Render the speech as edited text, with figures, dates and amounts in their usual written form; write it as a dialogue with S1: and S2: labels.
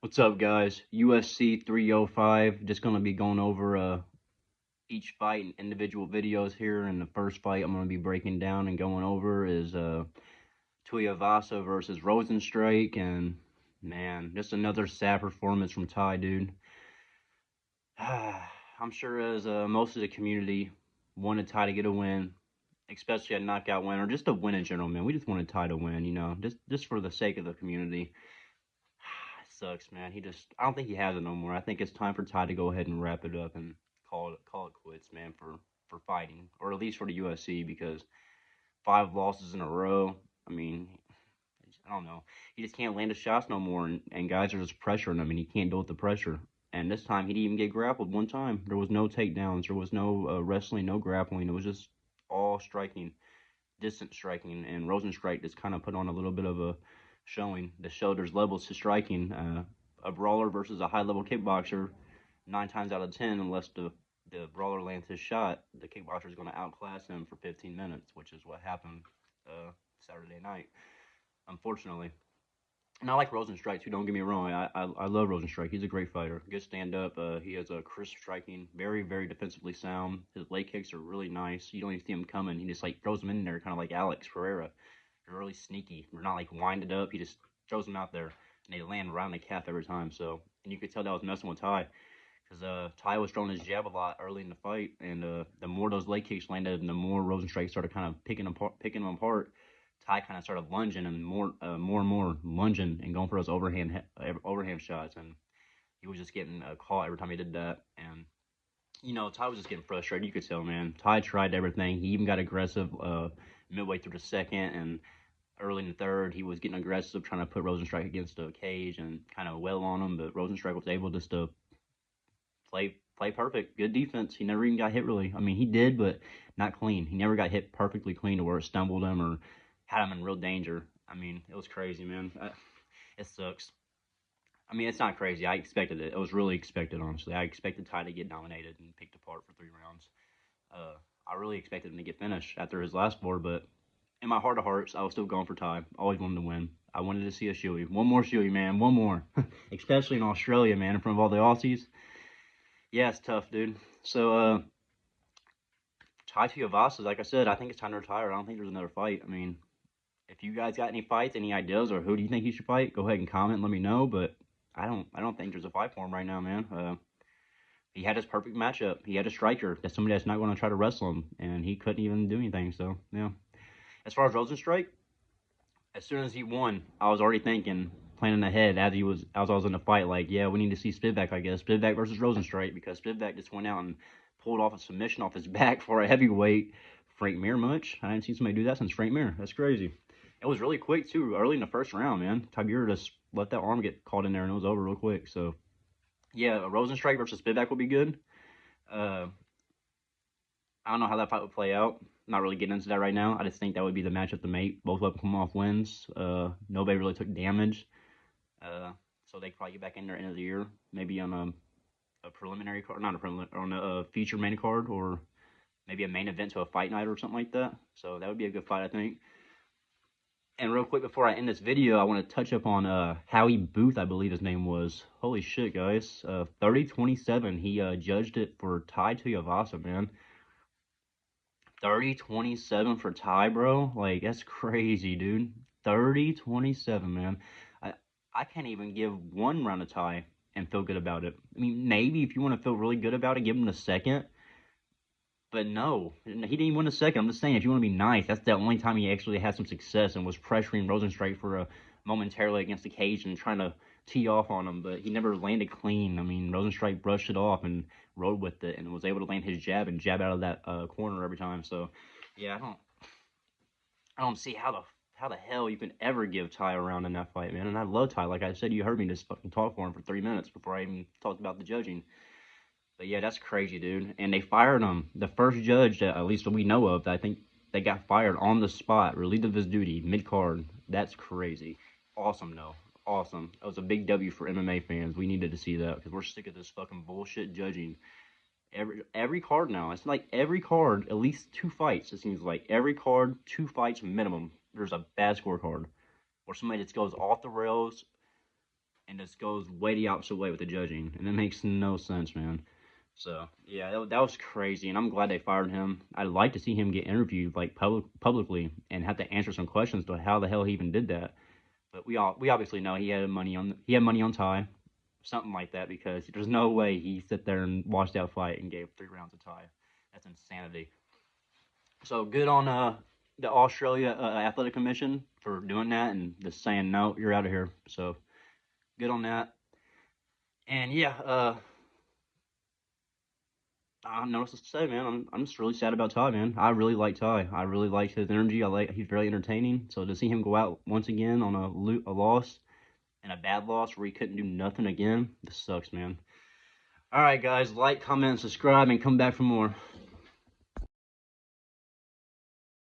S1: What's up, guys? UFC 305. Just gonna be going over each fight and individual videos here. And the first fight I'm gonna be breaking down and going over is Tuivasa versus Rozenstruik. And man, just another sad performance from Ty, dude. I'm sure as most of the community wanted Ty to get a win, especially a knockout win or just a win in general, man. We just wanted Ty to win, just for the sake of the community. It sucks, man. I don't think he has it no more. I think it's time for Ty to go ahead and wrap it up and call it quits, man, for fighting, or at least for the UFC, because 5 losses in a row. I mean, I don't know. He just can't land his shots no more, and guys are just pressuring him, and he can't deal with the pressure. And this time, he didn't even get grappled one time. There was no takedowns. There was no wrestling, no grappling. It was just all striking, distant striking, and Rozenstruik just kind of put on a little bit of a showing to show there's levels to striking. A brawler versus a high level kickboxer, 9 times out of 10, unless the brawler lands his shot, the kickboxer is going to outclass him for 15 minutes, which is what happened Saturday night, unfortunately. And I like Rozenstruik too. Don't get me wrong. I love Rozenstruik. He's a great fighter. Good stand up. He has a crisp striking. Very defensively sound. His leg kicks are really nice. You don't even see him coming. He just like throws them in there, kind of like Alex Pereira. They're really sneaky. They're not like winded up. He just throws them out there, and they land right on the calf every time. So, and you could tell that was messing with Ty, because Ty was throwing his jab a lot early in the fight, and the more those leg kicks landed, and the more Rozenstruik started kind of picking them apart. Ty kind of started lunging and more and more lunging and going for those overhand shots, and he was just getting caught every time he did that. And Ty was just getting frustrated. You could tell, man. Ty tried everything. He even got aggressive midway through the second, and early in the third, he was getting aggressive, trying to put Rozenstruik against the cage and kind of well on him. But Rozenstruik was able just to play perfect. Good defense. He never even got hit really. I mean, he did, but not clean. He never got hit perfectly clean to where it stumbled him or had him in real danger. I mean, it was crazy, man. It sucks. I mean, it's not crazy. I expected it. It was really expected, honestly. I expected Ty to get dominated and picked apart for 3 rounds. I really expected him to get finished after his last 4, but in my heart of hearts, I was still going for Ty. Always wanted to win. I wanted to see a shoey. One more shoey, man. One more. Especially in Australia, man, in front of all the Aussies. Yeah, it's tough, dude. So, Tai Tuivasa, like I said, I think it's time to retire. I don't think there's another fight. I mean, if you guys got any fights, any ideas, or who do you think he should fight, go ahead and comment. And let me know. But I don't think there's a fight for him right now, man. He had his perfect matchup. He had a striker. That's somebody that's not going to try to wrestle him, and he couldn't even do anything. So, yeah. As far as Rozenstruik, as soon as he won, I was already thinking, planning ahead as I was in the fight, like, yeah, we need to see Spivak, I guess. Spivak versus Rozenstruik, because Spivak just went out and pulled off a submission off his back for a heavyweight. Frank Mir much? I hadn't seen somebody do that since Frank Mir. That's crazy. It was really quick too, early in the first round, man. Tybura just let that arm get caught in there and it was over real quick. So yeah, Rozenstruik versus Spivak would be good. Uh, I don't know how that fight would play out. Not really getting into that right now. I just think that would be the matchup to make. Both of them come off wins. Nobody really took damage. So they could probably get back in there end of the year, maybe on a preliminary card, not a preliminary, on a feature main card, or maybe a main event to a fight night or something like that. So that would be a good fight, I think. And real quick before I end this video, I want to touch up on Howie Booth, I believe his name was. Holy shit, guys. 30-27, he judged it for Ty Tuivasa, man. 30-27 for Ty, bro. Like, that's crazy, dude. 30-27, man. I I can't even give one round of Ty and feel good about it. I mean, maybe if you want to feel really good about it, give him the second. But no, he didn't even win the second. I'm just saying, if you want to be nice, that's the only time he actually had some success and was pressuring Rozenstruik for a momentarily against the cage and trying to tee off on him. But he never landed clean. I mean, Rozenstruik brushed it off and rode with it and was able to land his jab and jab out of that corner every time. So, yeah, I don't see how the hell you can ever give Ty a round in that fight, man. And I love Ty. Like I said, you heard me just fucking talk for him for 3 minutes before I even talked about the judging. But yeah, that's crazy, dude. And they fired him. The first judge that at least we know of, I think they got fired on the spot, relieved of his duty, mid card. That's crazy. Awesome, though. Awesome. That was a big W for MMA fans. We needed to see that because we're sick of this fucking bullshit judging. Every card now. It's like every card, at least 2 fights. It seems like every card, 2 fights minimum. There's a bad scorecard or somebody that goes off the rails and just goes way the opposite way with the judging, and it makes no sense, man. So yeah, that was crazy, and I'm glad they fired him. I'd like to see him get interviewed like publicly and have to answer some questions to how the hell he even did that. But we obviously know he had money on Ty, something like that, because there's no way he sit there and watched that fight and gave 3 rounds of Ty. That's insanity. So good on the Australia Athletic Commission for doing that and just saying no, you're out of here. So good on that. And yeah, I don't know what to say, man. I'm just really sad about Ty, man. I really like Ty. I really like his energy. He's very entertaining. So to see him go out once again on a loss and a bad loss where he couldn't do nothing again, this sucks, man. All right, guys, like, comment, subscribe, and come back for more.